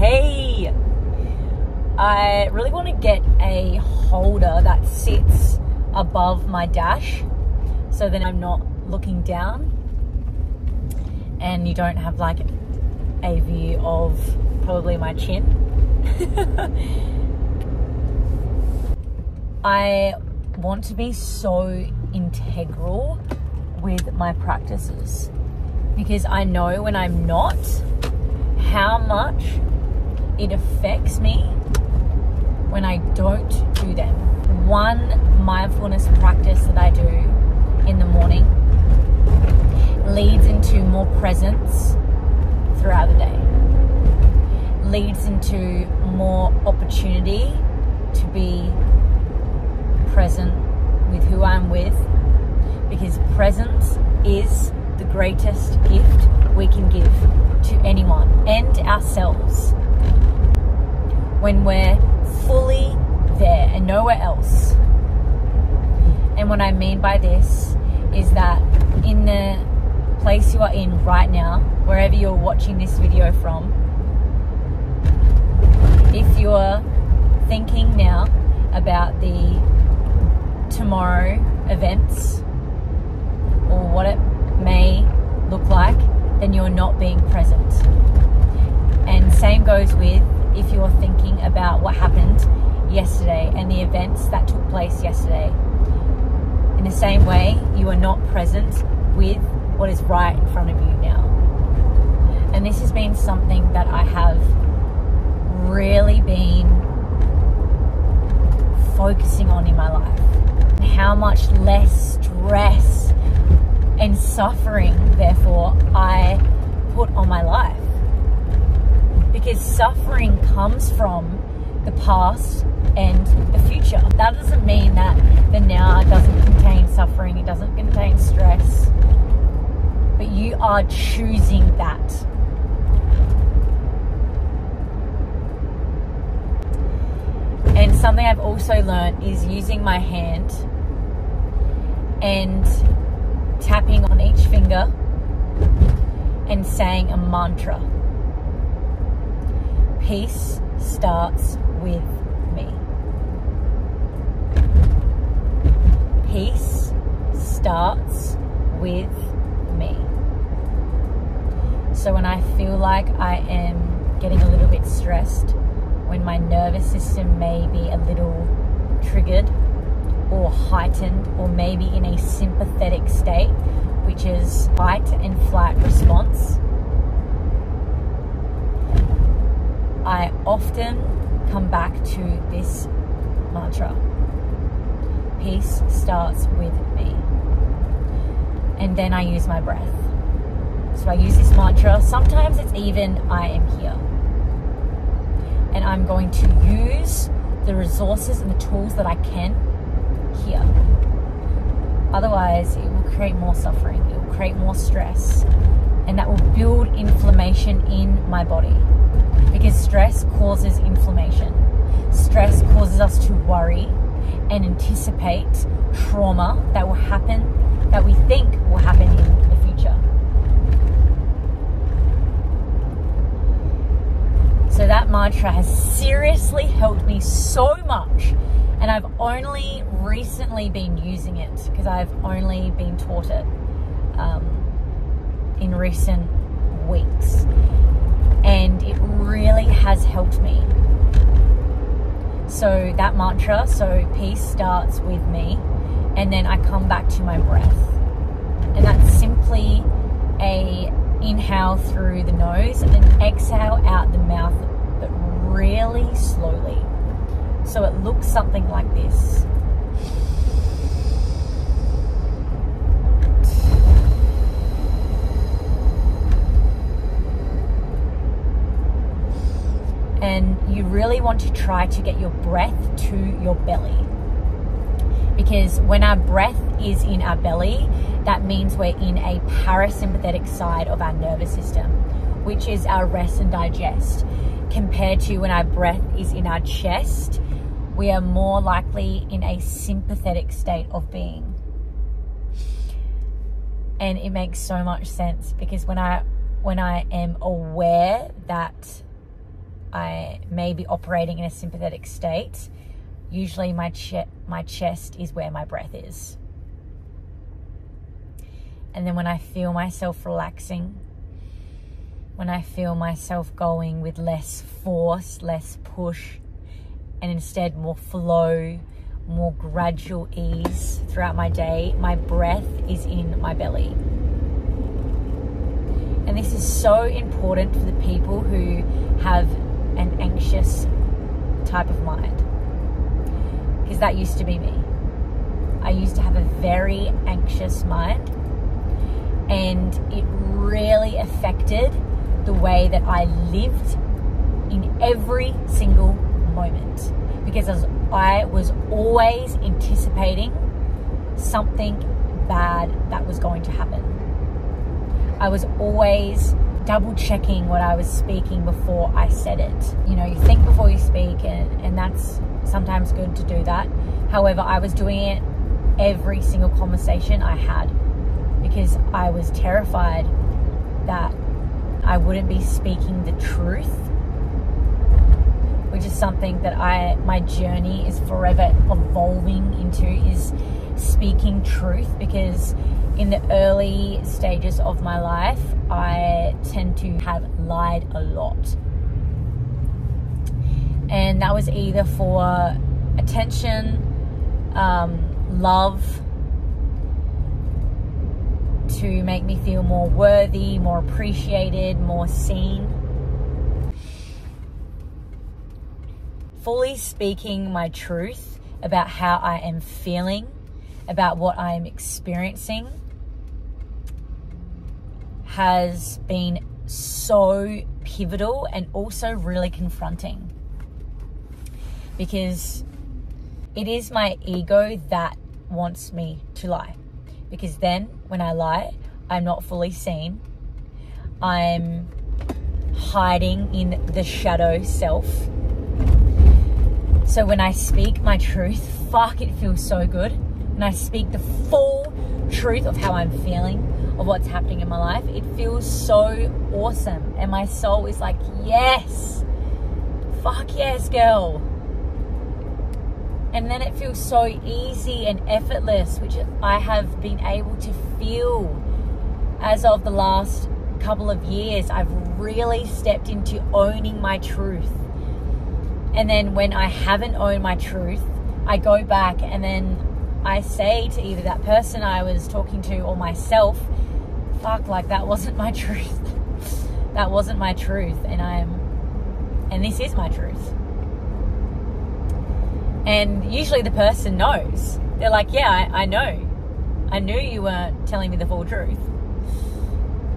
Hey, I really want to get a holder that sits above my dash so that I'm not looking down and you don't have like a view of probably my chin. I want to be so integral with my practices because I know when I'm not, how much it affects me when I don't do them. One mindfulness practice that I do in the morning leads into more presence throughout the day, leads into more opportunity to be present with who I'm with, because presence is the greatest gift we can give to anyone and ourselves when we're fully there and nowhere else. And what I mean by this is that in the place you are in right now, wherever you're watching this video from, if you're thinking now about the tomorrow events or what it may look like, then you're not being present. And same goes with if you're thinking about what happened yesterday and the events that took place yesterday. In the same way, you are not present with what is right in front of you now. And this has been something that I have really been focusing on in my life. How much less stress and suffering, therefore, I put on my life. Because suffering comes from the past and the future. That doesn't mean that the now doesn't contain suffering, it doesn't contain stress, but you are choosing that. And something I've also learned is using my hand and tapping on each finger and saying a mantra. Peace starts with me. Peace starts with me. So when I feel like I am getting a little bit stressed, when my nervous system may be a little triggered or heightened, or maybe in a sympathetic state, which is fight and flight response, I often come back to this mantra. Peace starts with me. And then I use my breath. So I use this mantra. Sometimes it's even I am here. And I'm going to use the resources and the tools that I can here. Otherwise, it will create more suffering. It will create more stress. And that will build inflammation in my body. Because stress causes inflammation. Stress causes us to worry and anticipate trauma that will happen, that we think will happen in the future. So that mantra has seriously helped me so much, and I've only recently been using it because I've only been taught it in recent weeks, and it really has helped me. So that mantra, so peace starts with me, and then I come back to my breath, and that's simply a inhale through the nose and then exhale out the mouth, but really slowly. So it looks something like this. And you really want to try to get your breath to your belly. Because when our breath is in our belly, that means we're in a parasympathetic side of our nervous system, which is our rest and digest. Compared to when our breath is in our chest, we are more likely in a sympathetic state of being. And it makes so much sense because when I am aware that I may be operating in a sympathetic state, usually my chest is where my breath is. And then when I feel myself relaxing, when I feel myself going with less force, less push, and instead more flow, more gradual ease throughout my day, my breath is in my belly. And this is so important for the people who have an anxious type of mind, because that used to be me. I used to have a very anxious mind, and it really affected the way that I lived in every single moment, because I was always anticipating something bad that was going to happen. I was always double checking what I was speaking before I said it. You know, you think before you speak, and that's sometimes good to do that. However, I was doing it every single conversation I had, because I was terrified that I wouldn't be speaking the truth, which is something that my journey is forever evolving into, is speaking truth, because in the early stages of my life, I tend to have lied a lot. And that was either for attention, love, to make me feel more worthy, more appreciated, more seen. Fully speaking my truth about how I am feeling, about what I am experiencing, has been so pivotal and also really confronting, because it is my ego that wants me to lie. Because then when I lie, I'm not fully seen. I'm hiding in the shadow self. So when I speak my truth, fuck, it feels so good. When I speak the full truth of how I'm feeling, of what's happening in my life, it feels so awesome. And my soul is like, yes, fuck yes, girl. And then it feels so easy and effortless, which I have been able to feel as of the last couple of years. I've really stepped into owning my truth. And then when I haven't owned my truth, I go back and then I say to either that person I was talking to or myself, fuck, like that wasn't my truth. That wasn't my truth. And this is my truth. And usually the person knows. They're like, yeah, I know. I knew you weren't telling me the full truth.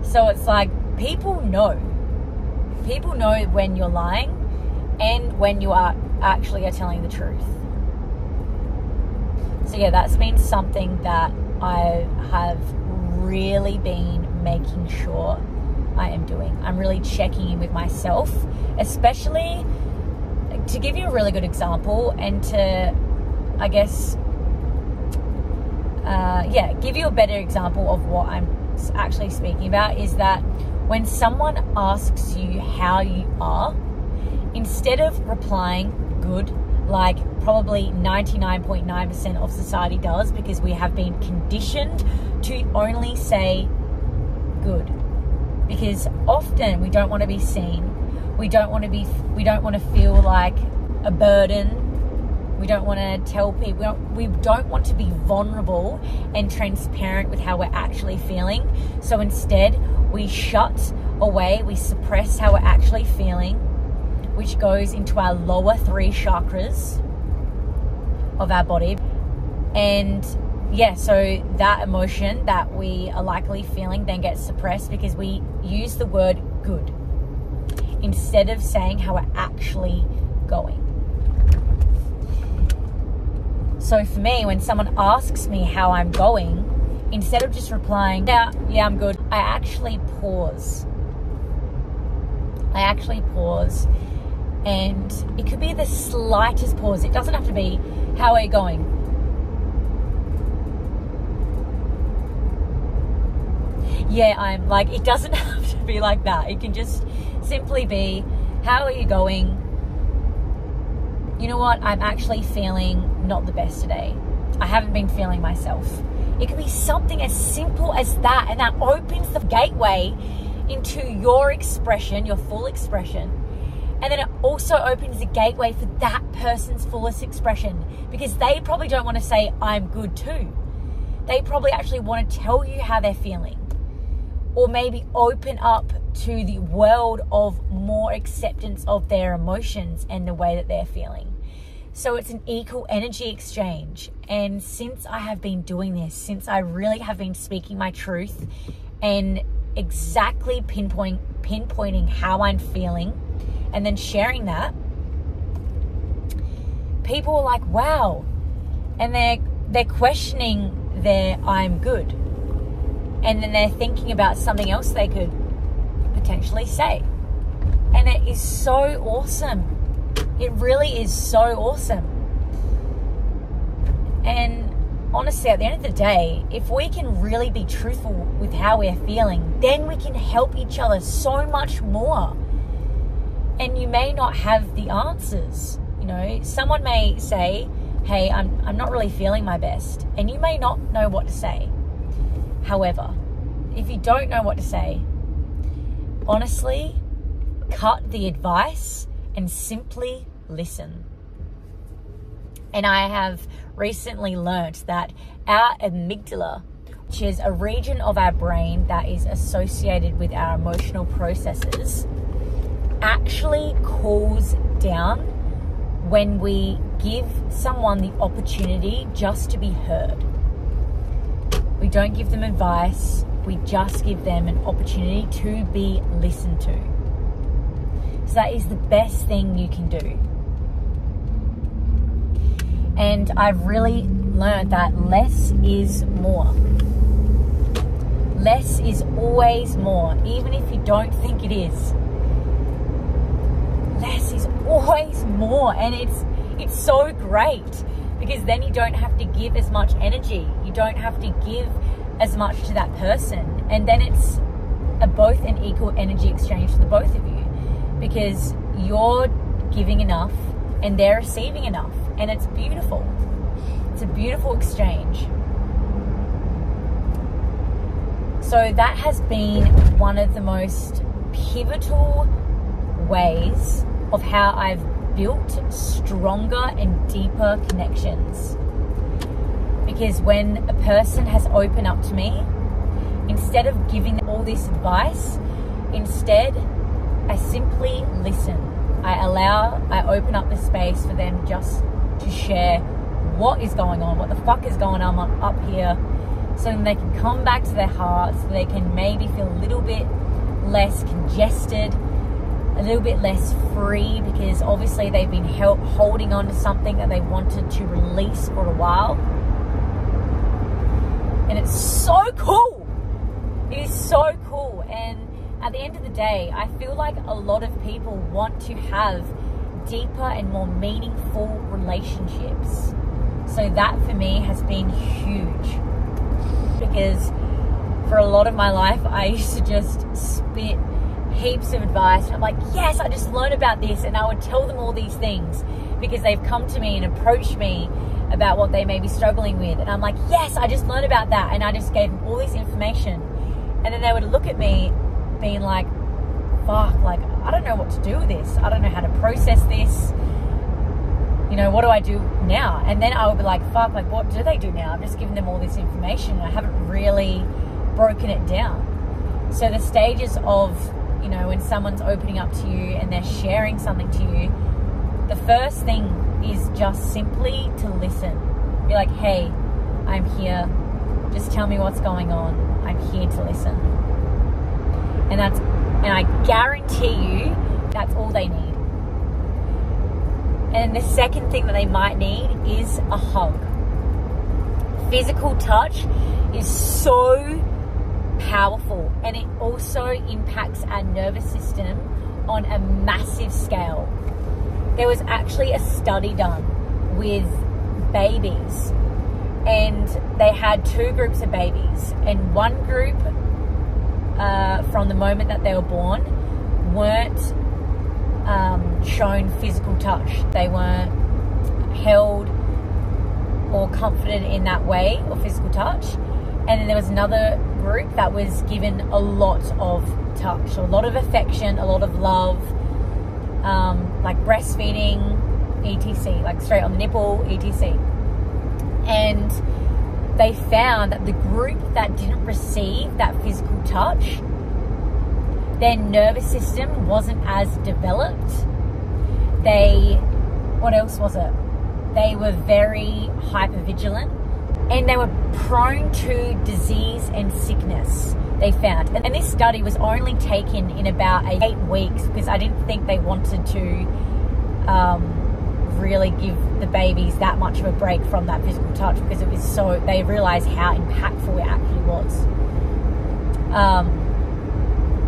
So it's like, people know. People know when you're lying and when you are actually telling the truth. So yeah, that's been something that I have really been making sure I am doing. I'm really checking in with myself, especially to give you a really good example and to, I guess, give you a better example of what I'm actually speaking about, is that when someone asks you how you are, instead of replying good, like probably 99.9% of society does, because we have been conditioned to only say good, because often we don't want to be seen. We don't want to feel like a burden. We don't want to tell people, we don't want to be vulnerable and transparent with how we're actually feeling. So instead, we shut away, we suppress how we're actually feeling, which goes into our lower 3 chakras of our body. And yeah, so that emotion that we are likely feeling then gets suppressed because we use the word good instead of saying how we're actually going. So for me, when someone asks me how I'm going, instead of just replying, yeah, I'm good, I actually pause. And it could be the slightest pause. It doesn't have to be, how are you going? Yeah, I'm like, it doesn't have to be like that. It can just simply be, How are you going? You know what? I'm actually feeling not the best today. I haven't been feeling myself. It could be something as simple as that, and that opens the gateway into your expression, your full expression. And then it also opens the gateway for that person's fullest expression, because they probably don't want to say, I'm good too. They probably actually want to tell you how they're feeling, or maybe open up to the world of more acceptance of their emotions and the way that they're feeling. So it's an equal energy exchange. And since I have been doing this, since I really have been speaking my truth and exactly pinpointing how I'm feeling and then sharing that, people are like, wow. And they're questioning their I'm good. And then they're thinking about something else they could potentially say. And it is so awesome. It really is so awesome. And honestly, at the end of the day, if we can really be truthful with how we're feeling, then we can help each other so much more. And you may not have the answers. You know, someone may say, hey, I'm not really feeling my best. And you may not know what to say. However, if you don't know what to say, honestly, cut the advice and simply listen. And I have recently learnt that our amygdala, which is a region of our brain that is associated with our emotional processes, actually cools down when we give someone the opportunity just to be heard. We don't give them advice, we just give them an opportunity to be listened to. So that is the best thing you can do. And I've really learned that less is more. Less is always more, even if you don't think it is. Less is always more, and it's so great, because then you don't have to give as much energy. You don't have to give as much to that person. And then it's both an equal energy exchange for the both of you, because you're giving enough and they're receiving enough. And it's beautiful. It's a beautiful exchange. So that has been one of the most pivotal ways of how I've built stronger and deeper connections. Because when a person has opened up to me, instead of giving them all this advice, instead I simply listen. I open up the space for them just to share what is going on, what the fuck is going on up here, so then they can come back to their hearts, so they can maybe feel a little bit less congested, a little bit less free, because obviously they've been holding on to something that they wanted to release for a while. And it's so cool. It is so cool. And at the end of the day, I feel like a lot of people want to have deeper and more meaningful relationships. So that for me has been huge, because for a lot of my life I used to just spit heaps of advice, and I'm like, yes, I just learned about this, and I would tell them all these things because they've come to me and approached me about what they may be struggling with, and I'm like, yes, I just learned about that, and I just gave them all this information, and then they would look at me being like, fuck, like, I don't know what to do with this, I don't know how to process this, you know, what do I do now? And then I would be like, fuck, like, what do they do now? I've just given them all this information and I haven't really broken it down. So the stages of, you know, when someone's opening up to you and they're sharing something to you, the first thing is just simply to listen. Be like, hey, I'm here, just tell me what's going on, I'm here to listen. And I guarantee you that's all they need. And the second thing that they might need is a hug. Physical touch is so powerful, and it also impacts our nervous system on a massive scale. There was actually a study done with babies, and they had two groups of babies, and one group from the moment that they were born weren't shown physical touch. They weren't held or comforted in that way, or physical touch. And then there was another group that was given a lot of touch, a lot of affection, a lot of love, like breastfeeding, etc., like straight on the nipple, etc. And they found that the group that didn't receive that physical touch, their nervous system wasn't as developed. What else was it? They were very hypervigilant, and they were prone to disease and sickness, they found. And this study was only taken in about 8 weeks, because I didn't think they wanted to really give the babies that much of a break from that physical touch, because it was so, they realized how impactful it actually was.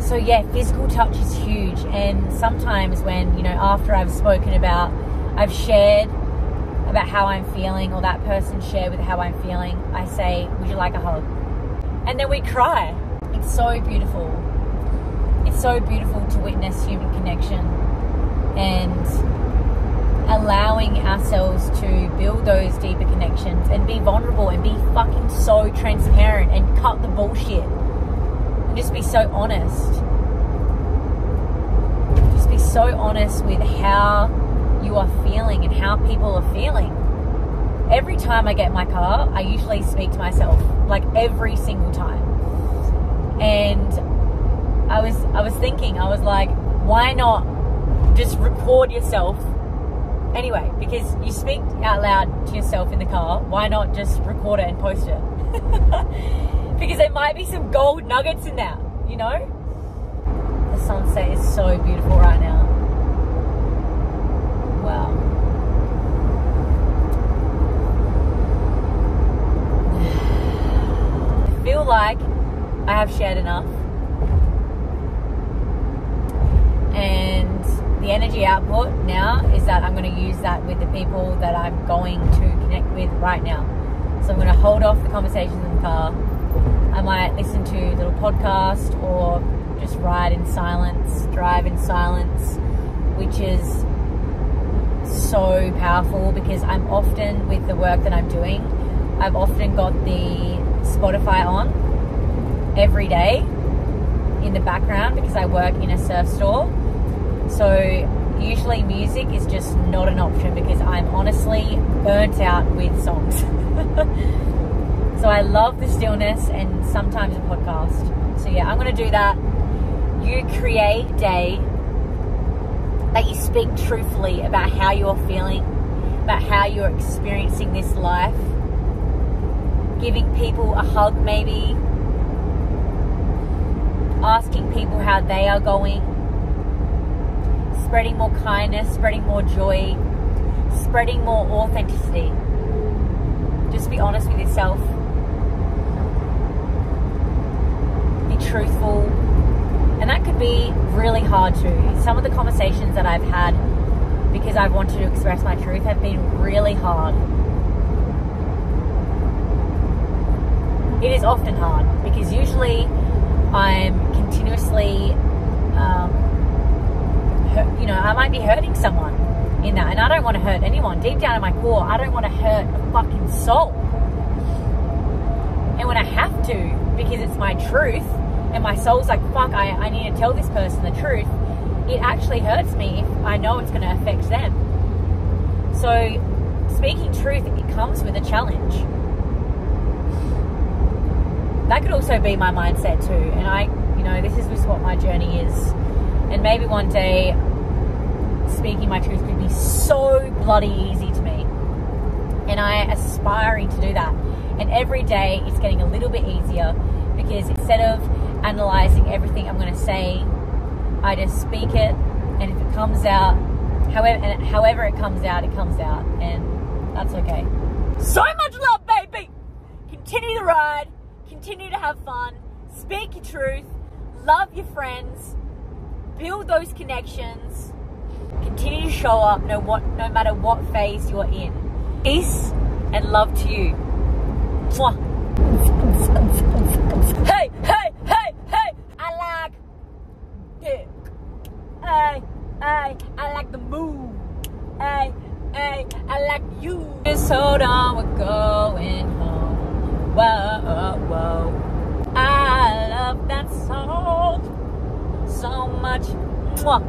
So yeah, physical touch is huge. And sometimes when, you know, after I've shared about how I'm feeling, or that person shared with how I'm feeling, I say, would you like a hug? And then we cry. It's so beautiful. It's so beautiful to witness human connection and allowing ourselves to build those deeper connections and be vulnerable and be fucking so transparent and cut the bullshit and just be so honest. Just be so honest with how you are feeling and how people are feeling. Every time I get in my car, I usually speak to myself, like every single time. And I was thinking, I was like, why not just record yourself anyway? Because you speak out loud to yourself in the car, why not just record it and post it? Because there might be some gold nuggets in that, you know? The sunset is so beautiful right now. Wow. I feel like I have shared enough. And the energy output now is that I'm going to use that with the people that I'm going to connect with right now. So I'm going to hold off the conversations in the car. I might listen to a little podcast or just ride in silence, drive in silence, which is so powerful, because I'm often, with the work that I'm doing, I've often got the Spotify on every day in the background, because I work in a surf store. So usually music is just not an option, because I'm honestly burnt out with songs. So I love the stillness and sometimes a podcast. So yeah, I'm going to do that. You create a day that you speak truthfully about how you're feeling, about how you're experiencing this life, giving people a hug maybe, asking people how they are going, spreading more kindness, spreading more joy, spreading more authenticity. Just be honest with yourself. Be truthful. And that could be really hard too. Some of the conversations that I've had, because I've wanted to express my truth, have been really hard. It is often hard, because usually I'm continuously, you know, I might be hurting someone in that, and I don't want to hurt anyone. Deep down in my core, I don't want to hurt a fucking soul. And when I have to, because it's my truth, and my soul's like, fuck, I need to tell this person the truth, it actually hurts me if I know it's going to affect them. So speaking truth, it comes with a challenge. That could also be my mindset too. And this is just what my journey is. And maybe one day speaking my truth could be so bloody easy to me. And I aspiring to do that. And every day it's getting a little bit easier, because instead of analyzing everything I'm going to say, I just speak it, and if it comes out, however it comes out, and that's okay. So much love, baby! Continue the ride, continue to have fun, speak your truth, love your friends, build those connections, continue to show up no matter what phase you're in. Peace and love to you. Mwah. Hey, hey, hey, hey, I like dick. Hey, hey. boo. Hey, hey, I like you. Just hold on, we're going home. Whoa, whoa. I love that song so much. Mwah.